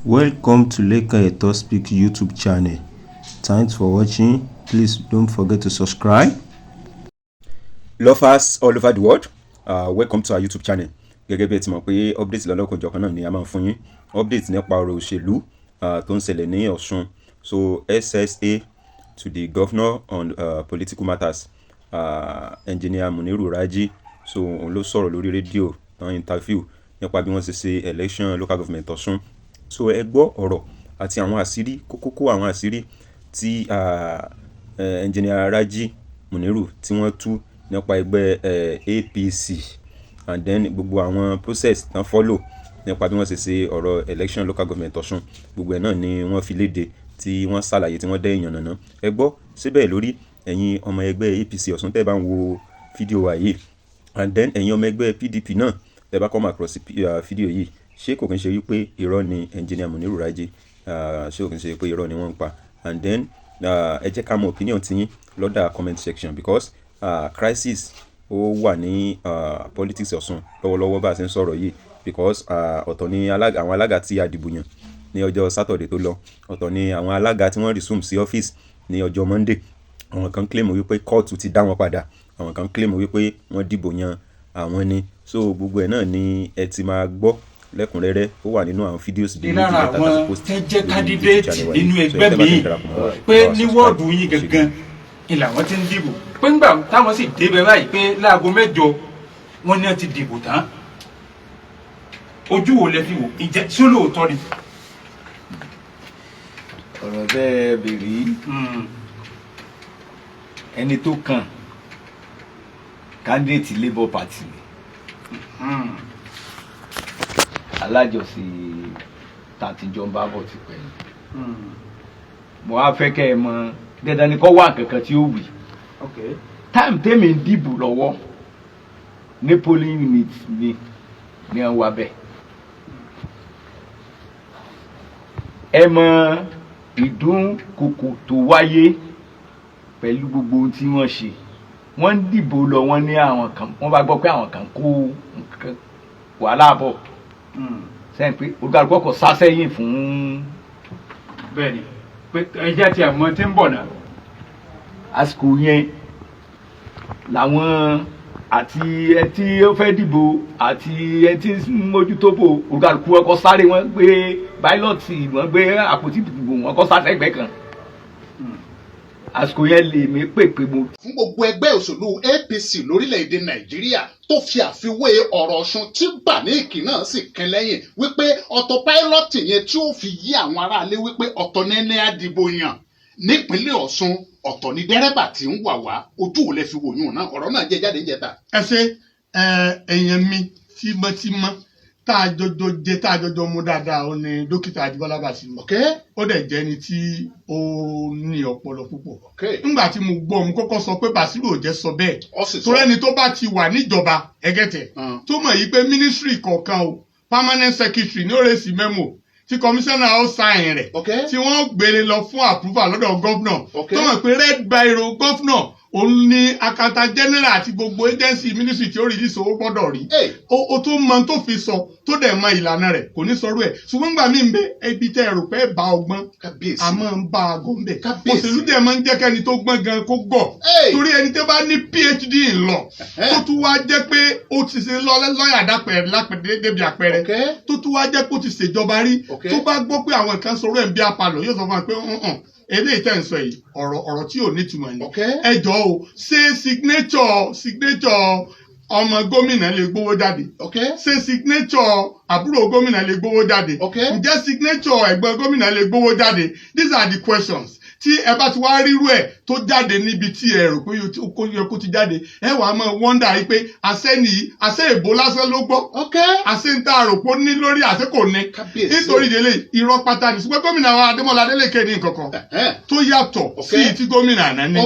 Welcome to Leka Eto Speak YouTube channel. Thanks for watching. Please don't forget to subscribe. Lovers all over the world, welcome to our YouTube channel. Gẹ́gẹ́ bí ẹ ti mọ̀ pé update lọ́lọ́kanjọ̀kan náà ni a máa ń fún yín. Update nípa ọ̀rọ̀ òṣèlú tó ń ṣẹlẹ̀ ní Osun. So SSA to the governor on political matters. Engineer Muniru Raji, so òun ló sọ̀rọ̀ lórí rédíò tán interview nípa bí wọ́n ṣe ṣe election local government Osun. So ẹ gbọ́ ọ̀rọ̀ àti àwọn àṣírí kókó àwọn àṣírí tí Engineer Raji Muniru tí wọ́n tú nípa ẹgbẹ́ APC and then gbogbo àwọn process tán follow nípa bí wọ́n ṣe ṣe ọ̀rọ̀ election local government Ọ̀ṣun gbogbo ẹ̀ náà ni wọ́n fi léde tí wọ́n ṣàlàyé tí wọ́n dẹ́ èèyàn nàná ẹ gbọ́ síbẹ̀ lórí ẹ̀yin ọmọ ẹgbẹ́ APC Ọ̀ṣun tẹ́ bá ń wo fídíò wa yìí and then ẹ̀yin ọmọ ẹgbẹ́ PDP náà tẹ́ bá come across fídíò yìí ṣé kò kí n ṣe wípé irọ́ ni Engineer Muniru Raji ṣé kò kí n ṣe pé irọ́ ni wọ́n ń pa and then ẹ jẹ́ ká mọ opinion tiyín lọ́dà comment section because crisis ó wà ní politics Ọ̀ṣun lọ́wọ́lọ́wọ́ bá a ṣe ń sọ̀rọ̀ yìí because ọ̀tọ̀ ni àwọn alága tí a dìbò yàn ní ọjọ́ Saturday tó lọ ọ̀tọ̀ ni àwọn alága tí wọ́n resume sí ọ́fíìsì ní ọjọ́ Monday àwọn kan claim wípé kóòtù ti dá wọn padà àwọn kan claim wípé wọ́n dìbò yan àwọn ni so gbogbo ẹ̀ náà ni ẹ ti máa gbọ́ lẹ́kùnrẹ́rẹ́ ó wà nínú àwọn fídíòsì bíi méjì mẹ́ta àwọn tẹ́ jẹ́ candidate nínú ẹgbẹ́ mi pé ní wọ́ọ̀dù yín gangan ni làwọn ti ń dìbò pé ńgbà táwọn sì débẹ̀ báyìí pé láago 8 wọ́n ní wọ́n ti dìbò tán ojú wo lẹ fi wò ìjẹ́ sí olóòótọ́ ni. ọ̀rọ̀ bẹ́ẹ̀ bèrè ẹni tó kàn candidate Labour Party alájọsí tàtijọ́ ń bá bọ̀ ti pẹ́ mo á fẹ́ kẹ́ ẹ mọ̀ dandan ni kọ́ wá kankan tí ó wì time tèmi ń dìbò lọ́wọ́ ní polling unit mi ní wọ́n wá bẹ́ẹ̀ ẹ mọ̀ ìdúnkokò tó wáyé pẹ̀lú gbogbo ohun tí wọ́n ṣe wọ́n ń dìbò lọ wọ́n ní àwọn kan wọ́n bá gbọ́ pé àwọn kan kó wàhálà bọ̀ sẹ́yìn pé olùdarí kọ́kọ́ sá sẹ́yìn fún. bẹ́ẹ̀ni pé ẹjẹ tí àwọn tí ń bọ̀ náà. àsìkò yẹn làwọn àti ẹ tí ó fẹ́ dìbò àti ẹ tí ń mójútó bò olùdarí kọ́kọ́ sáré wọ́n gbé báílọ̀tì wọ́n gbé àpótí ìdìbò wọ́n kọ́ sá sẹ́gbẹ̀ẹ́ kan àsìkò yẹn lè mí pèpè mo. fún gbogbo ẹgbẹ́ òṣèlú APC lórílẹ̀‐èdè Nàìjíríà tó fi àfiwé ọ̀rọ̀ Ọ̀ṣun tí Bàníkì náà sì kẹ́ lẹ́yìn wípé ọ̀tọ̀ pílọ́tì yẹn tí ó fi yí àwọn aráalé wípé ọ̀tọ̀ nẹ́nẹ́ àdìbò yàn nípínlẹ̀ Ọ̀ṣun ọ̀tọ̀ ní dẹ́rẹ́bà tí ń wà wá ojú ò lè fi wòyún náà ọ̀rọ̀ náà jẹ́ jáde ń jẹta. ẹ ṣe èèyàn mi tímọ́tímọ́ tá a jọjọ mú dáadáa ó ní dókítà Ademola Basiru. ó dẹ̀ jẹ́ ni tí ó ní ọpọlọ púpọ̀. nígbà tí mo gbọ́ mo kọ́kọ́ sọ pé Basiru ò jẹ́ sọ bẹ́ẹ̀ torí ẹni tó bá ti wà níjọba ẹgẹ́tẹ̀ tó mọ̀ yí pé mínísírì kọ̀ọ̀kan o permanent secretary ní ó rè sí memo tí kọmíṣánná ó sáìn rẹ̀ tí wọ́n gbére lọ fún approval lọ́dọ̀ gọ́fúnà tó mọ̀ pé red biro gọ́fúnà òun ní accountant general àti gbogbo agency ministry tí ó rí ìṣòwò owó gbọ́dọ̀ rí o tó mọ tó fi sọ tó dẹ̀ mọ ìlànà rẹ̀ kò ní sọ̀rọ̀ ẹ̀ ṣùgbọ́n gbà mí ń bẹ ibi tẹ́ ẹ rò pé bá ọgbọ́n a máa ń bá aago ń bẹ̀ òṣèlú dẹ̀ máa ń jẹ́ kẹ́ni tó gbọ́n gan kó gọ̀ torí ẹni tó bá ní PhD ńlọ tó tún wá jẹ́ pé ó ti ṣe lọ́ọ̀yà lápẹ̀rẹ̀ débi àpẹẹrẹ tó tún wá jẹ́ pé ó ti ṣèjọba rí tó bá gbọ́ pé àwọn kan sọ̀rọ̀ ẹ̀ ń bí apalọ̀ yóò sọ fún wa pé eléyìí tẹ́ ń sọ yìí ọ̀rọ̀ tí ò nítumọ̀ ni ẹ jọ̀ọ́ o ṣé signature ọmọ gómìnà lè gbówó jáde ṣé signature àbúrò gómìnà lè gbówó jáde ǹjẹ́ signature ẹ̀gbọ́n gómìnà lè gbówó jáde these are the questions tí ẹ bá ti wá rírú ẹ̀ tó jáde níbi tí ẹ rò pé ó yẹ kó ti jáde ẹ wàá máa wọ́ndà yìí pé àṣẹ èbó lásán ló gbọ́ àṣẹ ń tá àròpó ní lórí àṣẹ kò ní nítorí ìdílé irọ́ pátá ní ṣùgbọ́n gómìnà wa Ademola Adeleke ní nǹkankan tó yàtọ̀ sí ti gómìnà àná ní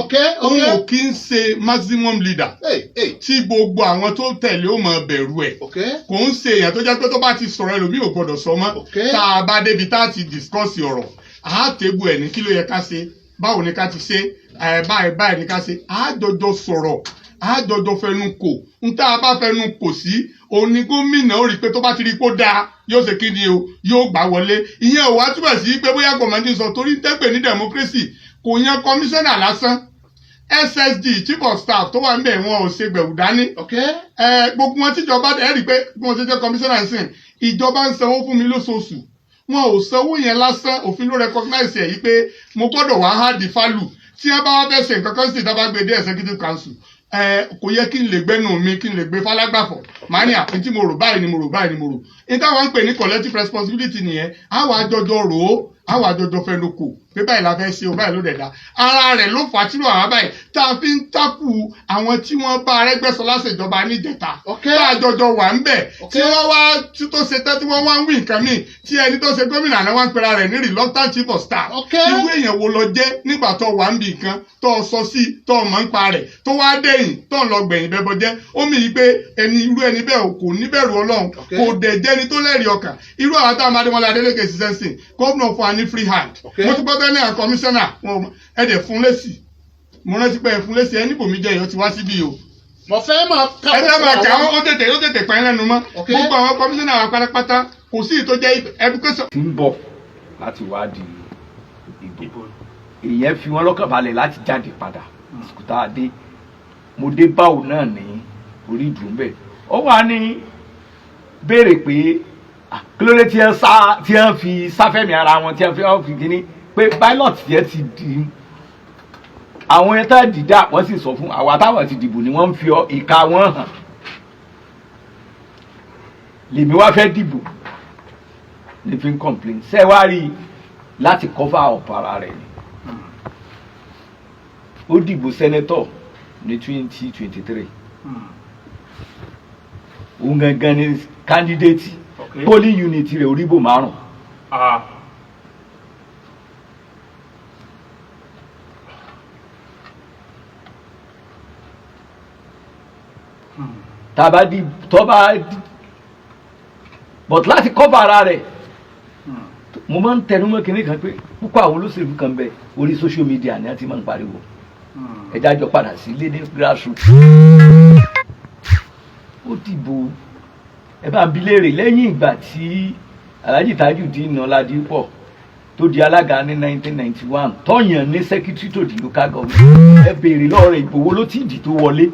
òun ò kí ń ṣe maximum leader tí gbogbo àwọn tó tẹ̀lé ó máa bẹ̀rù ẹ̀ kò ń ṣe èèyàn tó jẹ́ pé tó bá ti sọ̀rọ̀ ẹlòmíì ò gbọ́dọ̀ sọ mọ́ tá a bá débi tá a ti discuss ọ̀rọ̀ àátẹ́bù ẹ̀ ní kí ló yẹ ká ṣe báwo ni ká ti ṣe báyìí ni ká ṣe àájọjọ sọ̀rọ̀ àjọjọ fẹnu kò ń tá a bá fẹnu kò sí òun ni gómìnà ó rí pé tó bá ti rí pé ó dáa yóò ṣe kí ni o yóò gbà wọlé ìyẹn ò wá túbọ̀ sí pé bóyá gọ̀mọ̀dé sọ torí tẹ́pẹ̀ ní democracy kò yan kọmíṣánná lásán SSG chief of staff tó wà ń bẹ̀ wọn ò ṣe gbẹ̀wù dání gbogbo wọn tíjọba ẹ̀ rí pé bí wọ́n ṣe jẹ́ kọmíṣánná ń sìn ìjọba ń sanwó fún mi lóṣooṣù wọn ò sanwó yẹn lásán òfin ló recognize ẹ̀ yí pé mo gbọ́dọ̀ wá hard value tí wọ́n bá wá fẹ́ ṣe nǹkan kan sí ìdábàá gbé dé executive council kò yẹ kí n lè gbẹ́nu mi kí n lè gbé falágbàfọ̀ màá ní àpín tí mo rò báyìí ni mo rò báyìí ni mo rò níta wọn ń pè ní collective responsibility nìyẹn àwọn àjọjọ rò ó àwọn àjọjọ fẹnu kò pé báyìí la fẹ́ ṣe o báyìí ló dẹ̀ dá ara rẹ̀ ló fà á tí wàá báyìí tá a fi ń tákù àwọn tí wọ́n bá Arẹ́gbẹ́ṣọlá ṣèjọba níjẹta tá a jọjọ wà ń bẹ̀ tí wọ́n wá tó ṣe tẹ́ tí wọ́n wá ń wí nǹkan míì tí ẹni tó ṣe gómìnà náà wá ń pera rẹ̀ ní reluctant chief of staff irú èèyàn wo lọ jẹ́ nígbà tó wà ń bì nǹkan tó sọ sí tó mọ̀ ń pa rẹ̀ tó wá dẹ̀yìn tó ń lọ gbẹ̀yìn bẹ́bọ jẹ́ ó mì í pé irú ẹni bẹ́ẹ̀ kò níbẹ̀rù Ọlọ́run kò dẹ̀ jẹ́ni tó lẹ́rìí ọkàn irú àwọn táwọn Ademola Adeleke ṣiṣẹ́ sìn gómìnà fún wa ní free hand mo ti gbọ́ bẹ́ẹ̀ ní kọmíṣánná ẹ̀dẹ̀ fún lẹ́sì mo rántí pé ẹ̀ fún lẹ́sì ẹ̀ níbòmí jẹ́ ìyọ́ ti wá síbí o. mo fẹ́ máa ká ó tètè pẹ́ lẹ́nu mọ́ gbogbo àwọn kọmíṣánná wa pátápátá kò sí ìtó jẹ́ education. ti ń bọ̀ láti wá di ìbò èèyàn fi wọn lọ́kàn balẹ̀ láti jáde padà sùkúta adé mo dé báwo náà ní orí ìdúró bẹ́ẹ̀ ó wà ní béèrè pé kí ló dé tí wọ́n fi sáfẹ́mi ara wọn tí wọ́n fi kíní pé pilot yẹn ti di àwọn yẹn tá dìdá wọ́n sì sọ fún àwa táwọn ti dìbò ni wọ́n ń fi ìka wọn hàn lèmi wá fẹ́ dìbò ní fi ń complain ṣe wá rí láti cover up ara rẹ̀ ni ó dìbò senator ní 2023 òun gangan ni candidate polling unit rẹ̀ oríbò 5. tàbá di tọ́ba but láti cover ara rẹ̀ mo máa ń tẹnu mọ́ kinní kan pé púpọ̀ àwọn olóṣèlú kan bẹ orí social media ni a ti máa ń pariwo ẹ̀dá jọ padà sí ilé ní grassroots ó dìbò ẹ bá ń bi léèrè lẹ́yìn ìgbà tí Alhaji Tajudeen Ọládìpọ̀ tó di alága ní 1991 tọ́yàn ní secretary to the local government ẹ béèrè lọ́wọ́ rẹ̀ ìbò wo ló ti dì tó wọlé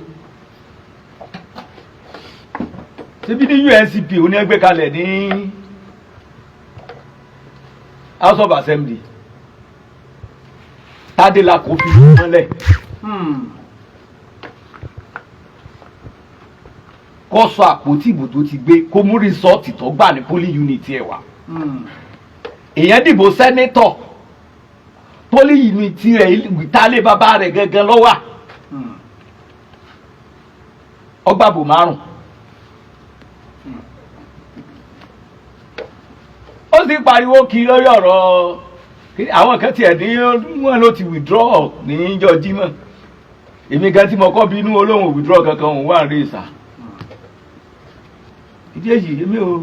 ṣebí ní UNCP oní ẹgbẹ́ kalẹ̀ ní House of Assembly Tádélà kò fi mọ́lẹ̀ kó sọ àpótí ìbò tó ti gbé kó mú rìsọ́ọ̀tì tó gbà ní polling unit ẹ̀ wá èèyàn dìbò sẹ́nétọ̀ polling unit rẹ̀ ìtàlé bàbá rẹ̀ gangan lọ́wọ́ ọgbàbò 5. ó sì pariwo kiri lórí ọ̀rọ̀ àwọn kan tiẹ̀ ní wọn ló ti withdraw ní ìjọ Jímọ̀ èmi gan tí mo kọ́ bí inú olóhùn withdraw kankan òun wà rí ìsà ìdí èyí èmi ò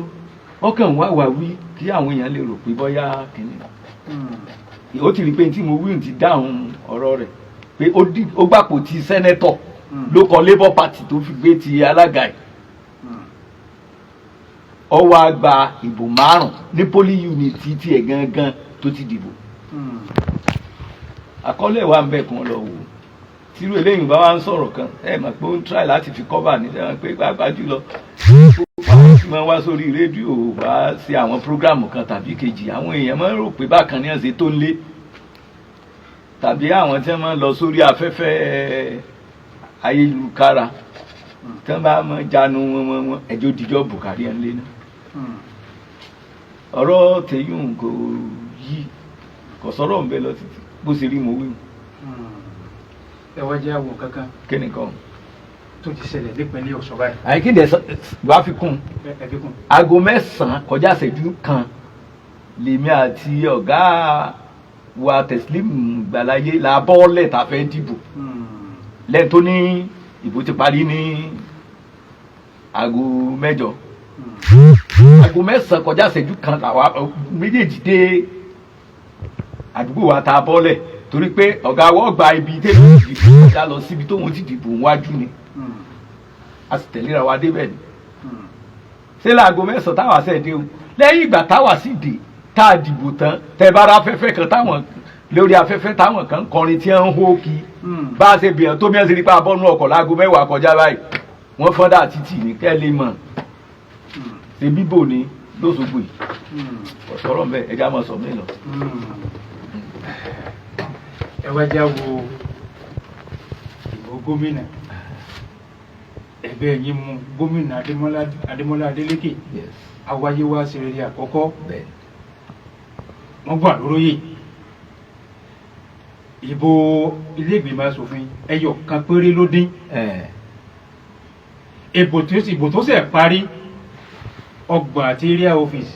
ọkàn wà wá wí kí àwọn èèyàn lè rò pé bóyá kìíní ó ti rí pé tí mo wí ti dáhùn ọ̀rọ̀ rẹ̀ pé ó gbàpò ti sẹ́nẹ́tọ̀ ló kọ Labour Party tó fi gbé ti alága ẹ̀ ó wá gba ìbò 5 ní polling unit tí ẹ̀ gangan tó ti dìbò àkọọ́lẹ̀ wa ń bẹ̀ kàn lọ wò tírú eléyìí bá wá ń sọ̀rọ̀ kan ẹ mọ̀ pé ó ń try láti fi cover ní sẹ́wọ̀n pé pàápàá jùlọ àwọn tí wọ́n wá sórí rédíò wá sí àwọn prógráàmù kan tàbí kejì àwọn èèyàn máa ń rò pé bákan ní ọ̀sẹ̀ tó ń lé tàbí àwọn tí wọ́n máa ń lọ sórí afẹ́fẹ́ ayélujára tí wọ́n bá máa jánu wọn ẹjọ́ díjọ́ Bùkárí ẹ̀ ń lé náà ọ̀rọ̀ tẹ̀yún kò yí kò sọ̀rọ̀ ń bẹ lọ títí bó ṣe rí mo wí. ẹ wá jẹ́ àwọn kankan. kí ni kan. tó ti ṣẹlẹ̀ nípínlẹ̀ Ọ̀ṣun báyìí. àyíkéde wàá fi kún. aago 9 kọjá ìṣẹ́jú kan lèmi àti ọ̀gá wa Teslim Gbàláyé la bọ́ọ̀lẹ̀ tá a fẹ́ dìbò lẹ́yìn tó ní ìbò ti parí ní aago 8. aago 9 kọjá ìṣẹ́jú kan làwa méjèèjì dé àdúgbò wa tá a bọ́ọ̀lẹ̀ torí pé ọ̀gá wọ́n gba ibi tẹ́lẹ̀ ìdìbò kọjá lọ síbi tóun ti dìbò wájú ni a sì tẹ̀léra wa débẹ̀ ni ṣé láago mẹ́sàn-án táwa ṣẹ̀ dé o lẹ́yìn ìgbà táwa sì dé tá a dìbò tán tẹ bá ra afẹ́fẹ́ kan táwọn lórí afẹ́fẹ́ táwọn kan kọrin tí wọ́n ń hó kí bá a ṣe bìyàn tó bí wọ́n ṣe rí pa abọ́nú ọkọ̀ láago mẹ́wàá kọjá báyìí wọ́n fọ́dà títì ní kẹ́lẹ́ mọ̀ ṣe bíbò ni lóṣogbo yìí ọ̀sọ̀rọ̀ mbẹ́ ẹja mọ̀ sọ mí lọ. ẹ wá já wo ìbò gómìnà ẹgbẹ́ yín mú gómìnà Ademola Adeleke awáyé wá sí rere àkọ́kọ́ wọ́n gbà lóróyè ìbò ilé ìgbìmọ̀ asòfin ẹyọ kan péré ló dín ìbò tó ṣe parí ọgbọ̀n àti area office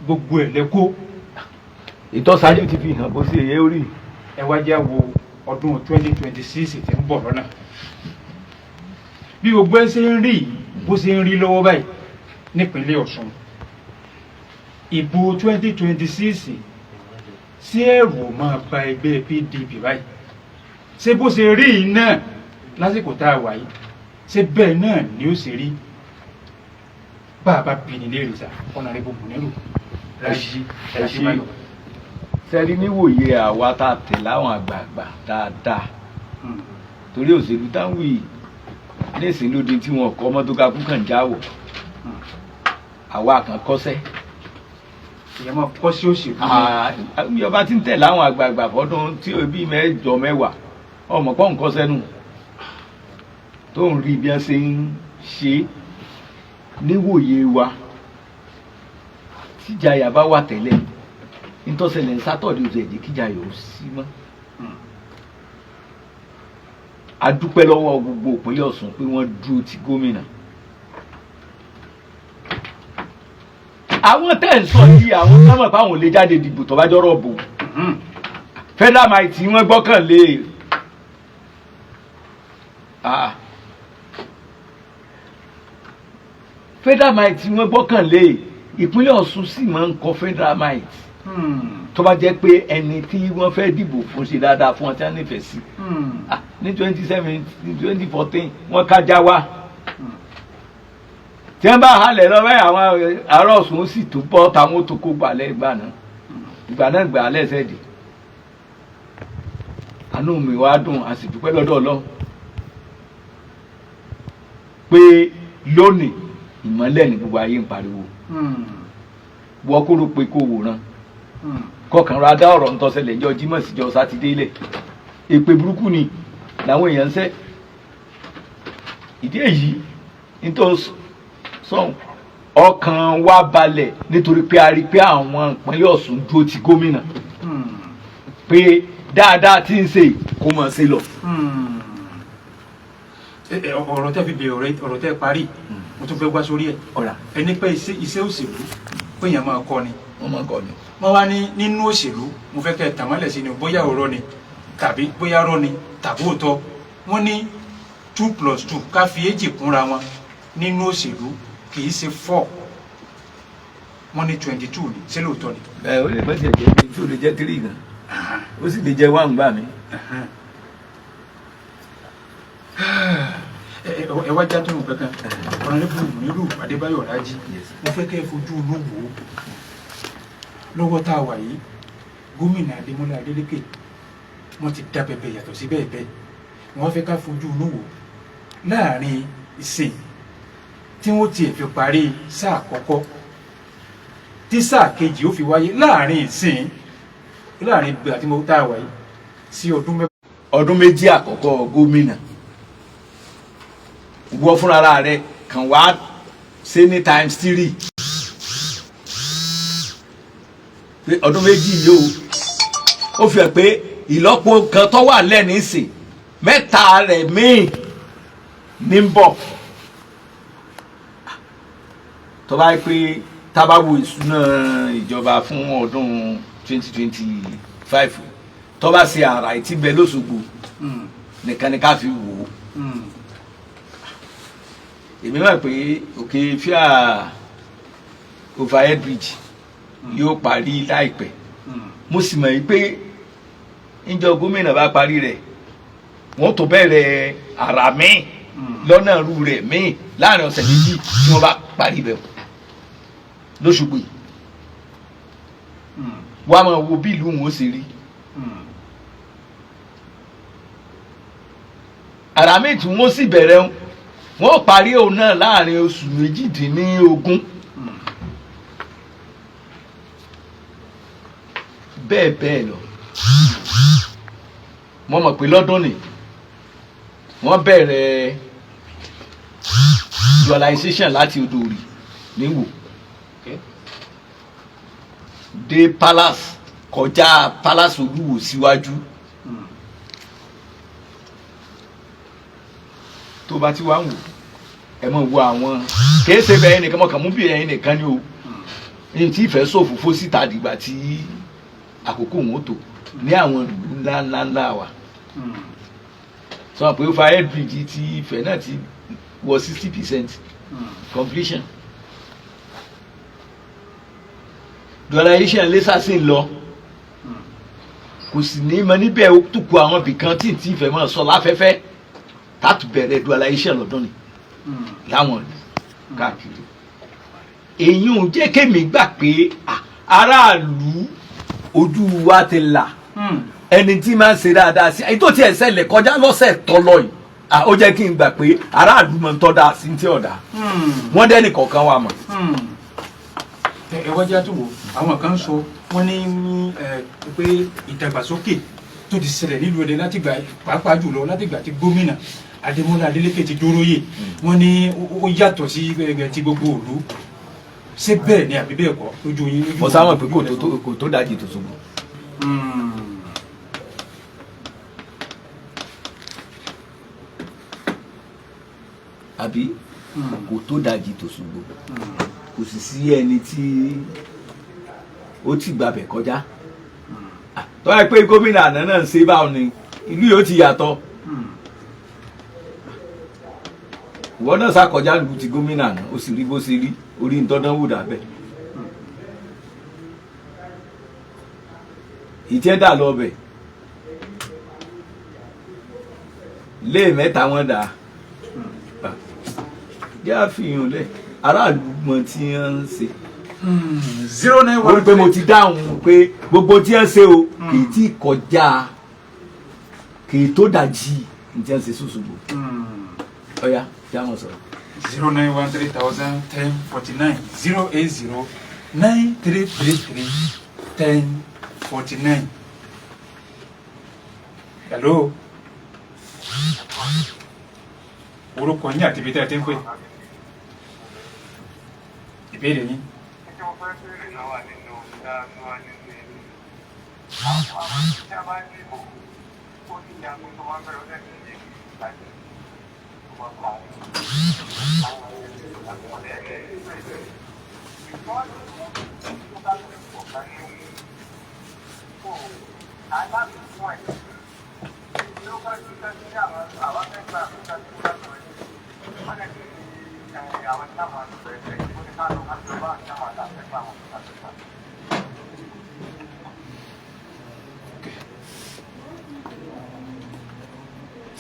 gbogbo ẹ̀ lẹ́kọ́ ìtọ́sájú ti fi hàn bó ṣe yẹ orí. ẹ wá já wo ọdún 2026 tí ń bọ̀ lọ́nà bí gbogbo ẹ ṣe ń rí bó ṣe ń rí lọ́wọ́ báyìí nípínlẹ̀ Ọ̀ṣun ìbò 2026 sí ẹ̀rù máa ba ẹgbẹ́ PDP báyìí ṣé bó ṣe rí iná lásìkò tá a wà yìí ṣé bẹ́ẹ̀ náà ni ó ṣe rí bá a bá bí ní léèrè sá ọ̀nà rẹ̀ gbogbo nílò rájí rájímáyọ̀. sẹ́rí níwòye àwa tá a tẹ̀ láwọn àgbààgbà dáadáa torí òṣèlú táwọn yìí lẹ́sìn lóde tí wọn kọ́ ọmọ tó ká kú kàn jáwọ̀ àwa kan kọ́sẹ́. ìyẹn máa kọ́ sí òṣèlú. ìjọba ti ń tẹ̀ láwọn àgbààgbà fọdún tí ó bí mẹ́jọ mẹ́wàá ọmọ pọ́n nǹkan sẹ́nu tó ń rí bí wọ́n ṣe ń ṣe níwòye wa tíjàyà bá wà tẹ́lẹ̀ nítòsílẹ̀ sátọ̀dẹ̀ oṣù ẹ̀jẹ̀ kíjàyà ò sí mọ́. a dúpẹ́ lọ́wọ́ gbogbo ìpínlẹ̀ Ọ̀ṣun pé wọ́n dúró ti gómìnà. àwọn tẹ́ ń sọ yìí àwọn sọ́mọ̀ fáwọn ò lè jáde dìbò tó bá jọ́rọ̀ bò federal might wọ́n gbọ́kànlé federal might wọ́n gbọ́kànlé ìpínlẹ̀ Ọ̀ṣun sì máa ń kọ federal might tó bá jẹ́ pé ẹni tí wọ́n fẹ́ dìbò fún ṣe dáadáa fún ọtí nífẹ̀ẹ́ sí ní 2017 2014 wọ́n kájá wá tí wọ́n bá halẹ̀ lọ́wọ́ àwọn ará Ọ̀ṣun sì tó bọ́ táwọn tó kó gbalẹ̀ ìgbà náà gbà lẹ́sẹ̀ dì àánú mi wá dùn a sì dúpẹ́ lọ́dọ̀ Ọlọ́run pé lónìí ìmọ́lẹ̀ ní gbogbo ayé ń pariwo wọ́n kúrò pé kó wòran kọkàn ra dá ọ̀rọ̀ ntọ́sẹ̀lẹ̀ ìjọ Jímọ̀ síjọ sátidé lẹ̀ èpè burúkú ni làwọn èèyàn ń sẹ́ ìdí èyí nítorí sọ̀hún ọkàn wa balẹ̀ nítorí pé a rí pé àwọn ìpínlẹ̀ Ọ̀ṣun dúró ti gómìnà pé dáadáa tí ń ṣe kó máa ṣe lọ. ọ̀rọ̀ tẹ́ fi bèrè ọ̀rọ̀ tẹ́ parí mo tún fẹ́ wá sórí ẹ̀ ẹni pé iṣẹ́ òṣèlú pé èèyàn máa kọ́ ni wọ́n máa kọ́ ni. wọ́n wá ní nínú òṣèlú mo fẹ́ kẹ́ ẹ̀ tàmọ́lẹ̀ sí ni bóyá ọ̀rọ̀ ni tàbí bóyá rọ́ ni tàbí òótọ́ wọ́n ní 2+2 ká fi èjì kúnra wọn nínú òṣèlú kì í ṣe 4 wọ́n ní 22 ni ṣé lóòótọ́ ni. ẹ ó lè mọ̀jẹ̀ jẹ́ bí tí ó lè jẹ́ 3 gan ó sì lè jẹ́ 1 gbà mí. ẹ wá já tó nù kankan ọ̀nàdébù nílùú Adébáyọ̀ Rájí mo fẹ́ kẹ́ ẹ fojú inú wò ó lọ́wọ́ tá a wà yìí gómìnà Ademola Adeleke wọ́n ti dá bẹ̀bẹ̀ yàtọ̀ sí bẹ́ẹ̀ bẹ́ẹ̀ wọ́n fẹ́ ká fojú inú wò láàrin ìsìn tí wọ́n tiẹ̀ fi parí sáà àkọ́kọ́ tí sáà kejì ó fi wáyé láàrin ìsìn láàrin ìgbà tí mo tá a wà yìí sí ọdún méjì àkọ́kọ́ gómìnà wọ́n fúnra rẹ̀ kàn wá ṣe ní ×3 pé ọdún méjì yìí ó fi hàn pé ìlọ́po kan tó wà lẹ́nu ìsìn mẹ́ta rẹ̀ míì ní bọ̀ tó bá yẹ pé tábàwò ìṣúná ìjọba fún ọdún 2025 tó bá ṣe àrà ìtìbẹ lóṣogbo nìkan ni ká fi wò ó èmi mọ̀ pé òkè fíà overhead bridge yóò parí láìpẹ́ mo sì mọ̀ pé níjọ́ gómìnà bá parí rẹ̀ wọ́n tó bẹ̀rẹ̀ àrà míì lọ́nà rú rẹ̀ míì láàrin ọ̀sẹ̀ méjì tí wọ́n bá parí bẹ̀ lóṣùgbò yìí wọ́n á máa wo bí ìlú wọn ó ṣe rí. àrà míì tí wọ́n sì bẹ̀rẹ̀ wọ́n parí òun náà láàrin oṣù 18 bẹ́ẹ̀ bẹ́ẹ̀ lọ. mo mọ̀ pé lọ́dún ni wọ́n bẹ̀rẹ̀ dualization láti odò òrì níwò dé palace kọjá palace olúwo síwájú. tó bá ti wá ń wò ẹ mọ̀ wo àwọn kìí ṣe bẹ́ẹ̀ nìkan mọ̀ kàn mú bí ẹ̀yin nìkan ni o èyí tí ìfẹ́ ṣòfófó síta dìgbà tí àkókò wọn tó ní àwọn ìlú ńláńlá wa sọ pé overhead bridge ti ìfẹ́ náà ti wọ 60% completion dualization lẹ́sà sí ń lọ kò sì ní mọ níbẹ̀ ó tún kó àwọn ibìkan tí ìfẹ́ máa sọ láfẹ́fẹ́ láti bẹ̀rẹ̀ dualization lọ́dún ni láwọn káàkiri èyí ò jẹ́ kémi gbà pé aráàlú ojú wa ti là ẹni tí máa ń ṣe dáadáa sí èyí tó tiẹ̀ ṣẹlẹ̀ kọjá lọ́sẹ̀ tọ́lọ́ yìí ó jẹ́ kí n gbà pé aráàlú máa ń tọ́ da sí ti ọ̀dà wọ́n dẹ́nì kọ̀ọ̀kan wa mọ̀. ẹ wájú àtúwò àwọn kan sọ wọ́n ní pé ìdàgbàsókè tó ti ṣẹlẹ̀ nílùú Ẹdẹ látìgbà pàápàá jùlọ látìgbà tí gómìnà Ademola Adeleke ti dóróyè wọ́n ní ó yàtọ̀ sí ti gbogbo òlu ṣé bẹ́ẹ̀ ni àbí bẹ́ẹ̀ kọ́ lójú yín. mo sáwọn pé kò tó dájì tó ṣubú. àbí kò tó dájì tó ṣubú kò sì sí ẹni tí ó ti gbàbẹ̀ kọjá tó yẹ pé gómìnà àná náà ń ṣe báwọn ni ìlú yóò ti yàtọ̀ ìwọ náà ṣàkọjá lu ti gómìnà àná ó sì rí bó ṣe rí orí ntọ́dánwò dàbẹ̀ ìjẹ́dà lọ́bẹ̀ lé mẹ́ta wọn dà jẹ́ àfihàn lẹ̀ aráàlú mọ tí wọ́n ń ṣe. 091. ó rí pé mo ti dáhùn pé gbogbo tí wọ́n ṣe o kì í tí kọjá kì í tó dàjì ní tí wọ́n ṣe ṣùṣùgbò. ọ̀ya jáwọn sọ̀rọ̀. 091301049 08093331049. hello. orúkọ yín àti ibi tí a ti ń pè. ìbéèrè yín.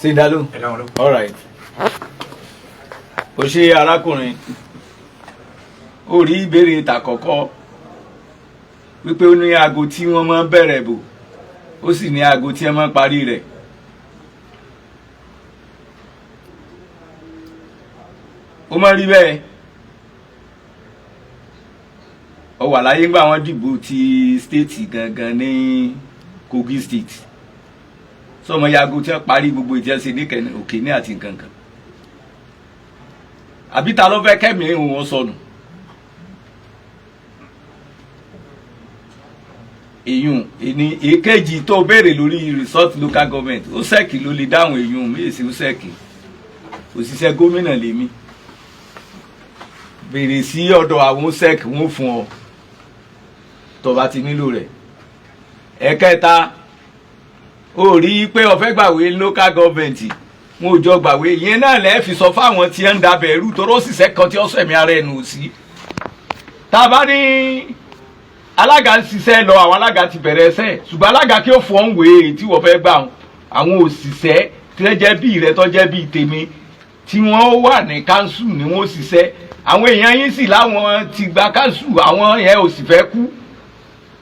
ṣe dalo all right ó ṣe arákùnrin ó rí ìbéèrè tàkọ́kọ́ wípé ó ní aago tí wọ́n máa ń bẹ̀rẹ̀ bò ó sì ní aago tí wọ́n máa ń parí rẹ̀. ó máa rí bẹ́ẹ̀ ó wà láyé ńgbà wọ́n dìbò ti stéètì gangan ní Kogi state sọmọ yago tí wọ́n parí gbogbo ìjẹsìn ní òkè ní àti gangan àbí ta ló fẹ́ kẹ́mi wọn sọnù èyún ní èkejì tó béèrè lórí resort local government ó sẹ́ẹ̀kì ló lè dáhùn èyún méèsì ó sẹ́ẹ̀kì òṣìṣẹ́ gómìnà lèmi béèrè sí ọ̀dọ̀ àwọn sẹ́ẹ̀kì wọn fún ọ tó bá ti nílò rẹ̀ ẹ̀kẹta ó rí pé ó fẹ́ gbàwé local government wọn ò jọ gbàwé yẹn náà lẹ́ẹ̀ fi sọ fáwọn tí ń dabẹ̀ ẹrú tó rọ́ọ̀sìṣẹ́ kan tí ó sẹ̀mí ara ẹnu sí tá a bá ní alága ń ṣiṣẹ́ lọ àwọn alága ti bẹ̀rẹ̀ ẹsẹ̀ ṣùgbọ́n alága kí ó fọ́n wé tí wọ́n fẹ́ gbà àwọn òṣìṣẹ́ tí wọ́n jẹ́ bí rẹ tó jẹ́ bí tèmi tí wọ́n wà ní káńsù ni wọ́n ṣiṣẹ́ àwọn èèyàn yín sì láwọn ti gba káńsù àwọn yẹn ò sì fẹ́ kú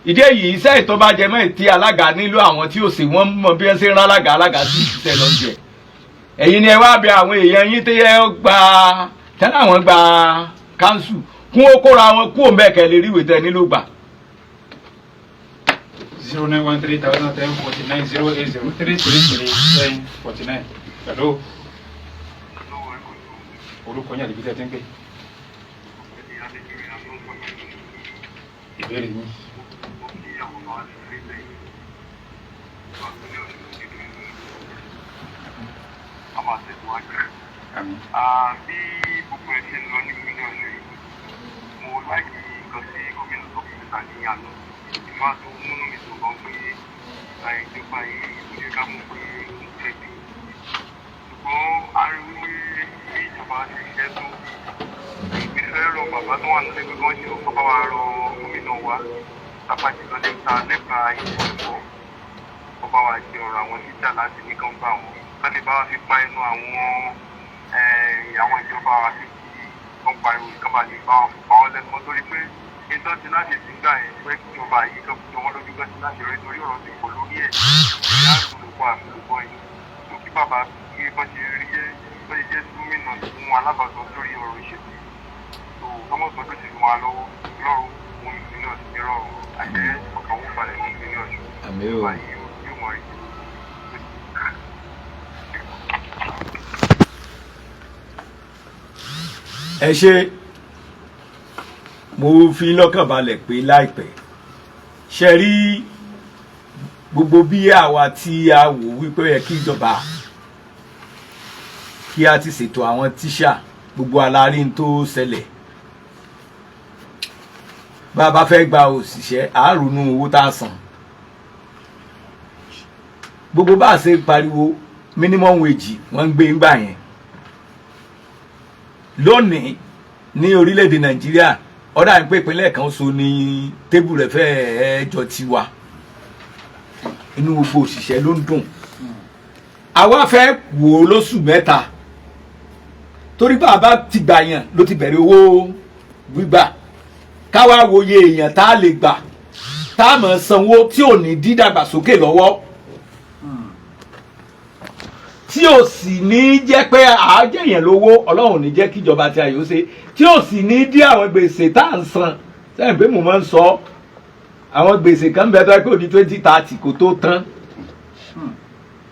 ìdí èyí iṣẹ́ ìtọ́bàjẹ́ mọ́ ìtí alága nílò àwọn tí ó sì wọ́n mọ bí wọ́n ṣe ń rán alága sí ìṣiṣẹ́ lọ́jẹ́ ẹ̀yin ni ẹ wá bẹ àwọn èèyàn yín tẹ́lẹ̀ àwọn gba káńsù kún ó kóra wọn kú òun bẹ́ẹ̀ kẹ́ lè rí ìwé tẹ nílò gbà. 091301049 hello orúkọ yín àdìbí tẹ́ ti ń pè ìbéèrè yín. Bí gbogbo ẹ̀ ṣe lọ ní ìpínlẹ̀ Ọ̀ṣun yìí, mo láìkí nǹkan sí gómìnà tó fi ta ní àná. Ìfá tó múnú mi tó kàn pé ìjọba yìí kò yẹ ká mọ̀ pé ń tẹ̀lé. Ṣùgbọ́n a rí wípé bí ìjọba ṣe ṣiṣẹ́ tó, ìfẹ́ rọ bàbá tó wà nílé gbogbo ṣe ó bá wa rọ gómìnà wa. Bàbá jùlọ nípa ìṣòro ọba wa ṣe ọ̀rọ̀ àwọn títà láti ní kán bá wọn. Wọ́n lè bá wa fi pa ẹnu àwọn ìjọba wa sí kí wọ́n pariwo ìjọba lè bá wọn lẹ́nu torí pé ètò ti láti ti gbà ẹ̀ pé ìjọba yìí kan fi wọn lójú gbẹ́sí láti rí torí ọ̀rọ̀ ti pọ̀ lórí ẹ̀ ìyá àtúntò àfihàn yìí tó kí bàbá kí wọ́n ṣe rí bẹ́ẹ̀ jẹ́ gómìnà fún alábàtọ̀ lórí ọ̀rọ̀ ìṣèlú tó gọ́mọ̀tò tó ti wọn lọ́wọ́ lọ́rùn fún ìpínlẹ̀ Ọ̀ṣun ní rọrùn àjẹ́ ọkàn wọn balẹ̀ ní ìpínlẹ̀ Ọ̀ṣun ìjọba yìí yóò mọ̀ rí. ẹ ṣe mo fi lọ́kàn balẹ̀ pé láìpẹ́ ṣe rí gbogbo bí àwa tí a wò wípé yẹ kí ìjọba kí a ti ṣètò àwọn tíṣà gbogbo alárí tó ṣẹlẹ̀ bá a bá fẹ́ gba òṣìṣẹ́ àárùnú owó tá a san gbogbo bá a ṣe pariwo minimum wage wọ́n ń gbé ńgbà yẹn lónìí ní orílẹ̀-èdè Nàìjíríà ọ̀dà ń pè ìpínlẹ̀ kan so ní tébù rẹ̀ fẹ́ẹ́ jọ tiwa inú gbogbo òṣìṣẹ́ ló ń dùn àwa fẹ́ wò ó lóṣù mẹ́ta torí bàbá ti gbà yàn ló ti bẹ̀rẹ̀ owó gbígbà káwa wòye èèyàn tá a lè gbà tá a mọ̀ sanwó tí ò ní dídàgbàsókè lọ́wọ́ tí ò sì ní jẹ́ pé àájẹyàn lówó Ọlọ́run ní jẹ́ kíjọba tí a yóò ṣe tí ò sì ní dí àwọn gbèsè tá à ń san sẹ́yìn pé mo máa ń sọ àwọn gbèsè kan bẹ́ẹ̀ tó yẹ kó di 2030 kó tó tán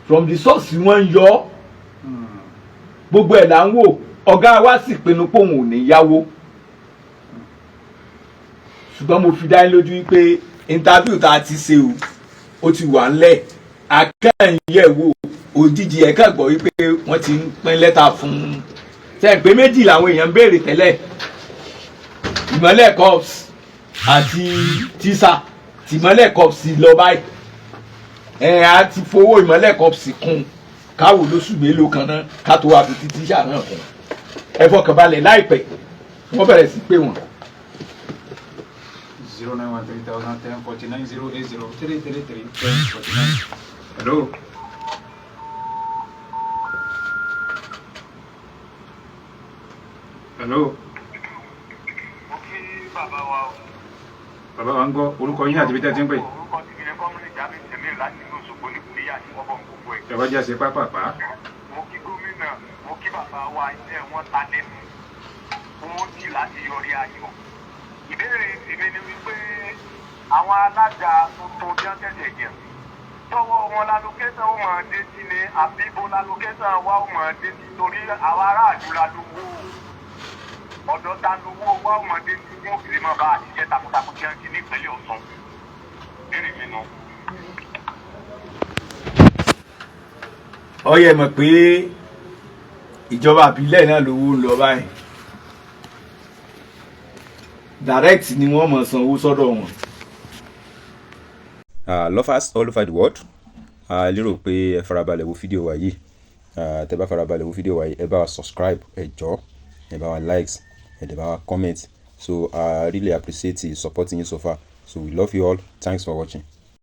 from the source wọ́n ń yọ gbogbo ẹ̀ là ń wò ọ̀gá wa sì pinnu pé òun ò ní yáwó ṣùgbọ́n mo fi dá yín lójú pé interview tá a ti ṣe ó ti wà ńlẹ̀ akẹ́yẹ̀wò òjijì ẹ̀ kàn gbọ́ wípé wọ́n ti ń pín lẹ́tà fún sẹ́yìn pé méjì làwọn èèyàn ń béèrè tẹ́lẹ̀ ìmọ̀lẹ̀ cops àti tíṣà tìmọ̀lẹ̀ cops lọ báyìí a ti fowó ìmọ̀lẹ̀ cops kún káwò lóṣù mélòó kan náà ká tó wá fi ti tíṣà náà kún ẹ fọkàn balẹ̀ láìpẹ́ wọ́n bẹ̀rẹ̀ sí pé wọ́n. 0913010490803331049 hello. Hello. Mo kí bàbá wa o. Bàbá wa ń gbọ́ orúkọ yín àti ibi tí a ti ń pè. Orúkọ tí mi ní kọ́múnì jáde tèmi láti inú Òṣogbo ní ìpínlẹ̀ àti wọ́n bọ̀ gbogbo ẹ̀. Ìjọba jẹ́ àṣẹ pápápá. Mo kí gómìnà, mo kí bàbá wa iṣẹ́ wọn ta lẹ́nu. Wọ́n jì láti yọrí ayọ̀. Ìbéèrè tèmi ni wípé àwọn alága tuntun bí wọ́n tẹ̀sẹ̀ jẹ̀. Tọ́wọ́ wọn lálókẹ́sàn ó máa dé sí ni àbíbo lálókẹ́sàn wa ó máa dé sí torí àwọn aráàlú lálówó. Ọ̀dọ̀ ta lówó wá ọmọdé tí wọ́n fi lè máa bá àṣìṣe takuntakun tí wọ́n ti ní ìpínlẹ̀ Ọ̀ṣun. Béèrè mi nù. Ó yẹ mọ̀ pé ìjọba àbílẹ̀ náà lówó ń lọ báyìí direct ni wọ́n mọ̀ sanwó sọ́dọ̀ wọn. Lovers all over the world lérò pé ẹ farabalẹ̀ wo fídíò wa yìí tẹ́ bá farabalẹ̀ wo fídíò wa yìí ẹ bá wa subscribe ẹ jọ̀ọ́ ẹ bá wa likes ẹ dẹ̀ bá wa comment so I really appreciate the support yín so far So we love you all. Thanks for watching.